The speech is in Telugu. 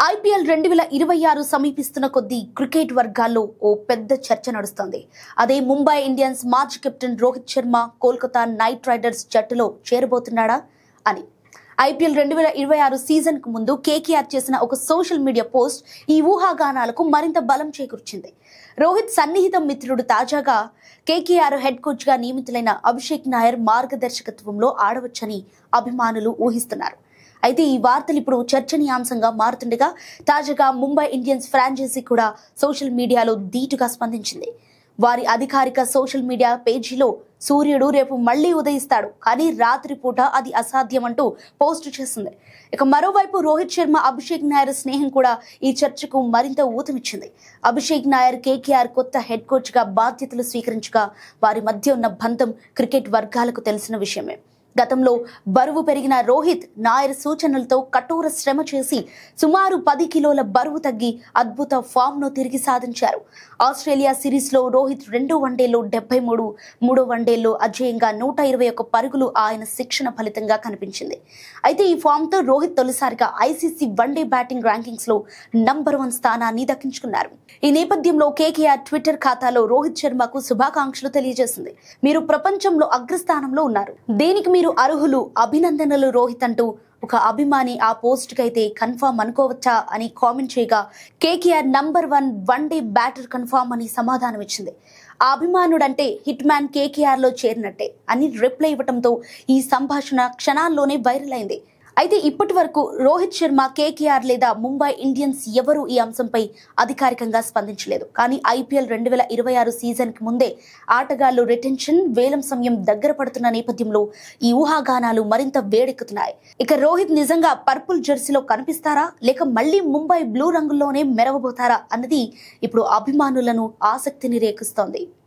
ఐపీఎల్ 2026 సమీపిస్తున్న కొద్దీ క్రికెట్ వర్గాల్లో ఓ పెద్ద చర్చ నడుస్తోంది. అదే ముంబై ఇండియన్స్ మాజీ captain Rohit Sharma Kolkata night riders జట్టులో చేరబోతున్నాడా అని. ఐపీఎల్ 2026 సీజన్ కు ముందు కేకేఆర్ చేసిన ఒక సోషల్ మీడియా పోస్ట్ ఈ ఊహాగానాలకు మరింత బలం చేకూర్చింది. రోహిత్ సన్నిహిత మిత్రుడు తాజాగా కేకేఆర్ హెడ్ కోచ్ గా నియమితులైన అభిషేక్ నాయర్ మార్గదర్శకత్వంలో ఆడవచ్చని అభిమానులు ఊహిస్తున్నారు. అయితే ఈ వార్తలు ఇప్పుడు చర్చనీయాంశంగా మారుతుండగా తాజాగా ముంబై ఇండియన్స్ ఫ్రాంచైజీ కూడా సోషల్ మీడియాలో ధీటుగా స్పందించింది. వారి అధికారిక సోషల్ మీడియా పేజీలో సూర్యుడు రేపు మళ్లీ ఉదయిస్తాడు, కానీ రాత్రిపూట అది అసాధ్యమంటూ పోస్టు చేసింది. ఇక మరోవైపు రోహిత్ శర్మ అభిషేక్ నాయర్ స్నేహం కూడా ఈ చర్చకు మరింత ఊతమిచ్చింది. అభిషేక్ నాయర్ కేకేఆర్ కొత్త హెడ్ కోచ్ గా బాధ్యతలు స్వీకరించగా వారి మధ్య ఉన్న బంధం క్రికెట్ వర్గాలకు తెలిసిన విషయమే. గతంలో బరువు పెరిగిన రోహిత్ నాయర్ సూచనలతో కఠోర శ్రమ చేసి సుమారు 10 కిలోల బరువు తగ్గి అద్భుత ఫామ్ ను తిరిగి సాధించారు. ఆస్ట్రేలియా సిరీస్ లో రోహిత్ 2 వన్డేల్లో 73, 3 వన్డేల్లో అజేయంగా 121 పరుగులు ఆయన శిక్షణ ఫలితంగా కనిపించింది. అయితే ఈ ఫామ్ తో రోహిత్ తొలిసారిగా ఐసీసీ వన్డే బ్యాటింగ్ ర్యాంకింగ్స్ లో నంబర్ 1 స్థానాన్ని దక్కించుకున్నారు. ఈ నేపథ్యంలో కేకేఆర్ ట్విట్టర్ ఖాతాలో రోహిత్ శర్మకు శుభాకాంక్షలు తెలియజేసింది. మీరు ప్రపంచంలో అగ్రస్థానంలో ఉన్నారు, దీనికి మీరు అర్హులు, అభినందనలు రోహిత్ అంటూ ఒక అభిమాని ఆ పోస్ట్ కైతే కన్ఫర్మ్ అనుకోవచ్చా అని కామెంట్ చేయగా KKR number 1 one day batter confirm అని సమాధానం ఇచ్చింది. ఆ అభిమానుడంటే హిట్ మ్యాన్ కేకేఆర్ లో చేరినట్టే అని రిప్లై ఇవ్వడంతో ఈ సంభాషణ క్షణాల్లోనే వైరల్ అయింది. అయితే ఇప్పటి వరకు రోహిత్ శర్మ, కేకేఆర్ లేదా ముంబై ఇండియన్స్ ఎవరూ ఈ అంశంపై అధికారికంగా స్పందించలేదు. కానీ ఐపీఎల్ 2026 సీజన్ కి ముందే ఆటగాళ్లు రిటెన్షన్, వేలం సమయం దగ్గర పడుతున్న నేపథ్యంలో ఈ ఊహాగానాలు మరింత వేడెక్కుతున్నాయి. ఇక రోహిత్ నిజంగా పర్పుల్ జెర్సీలో కనిపిస్తారా, లేక మళ్లీ ముంబై బ్లూ రంగుల్లోనే మెరవబోతారా అన్నది ఇప్పుడు అభిమానులను ఆసక్తిని రేకిస్తోంది.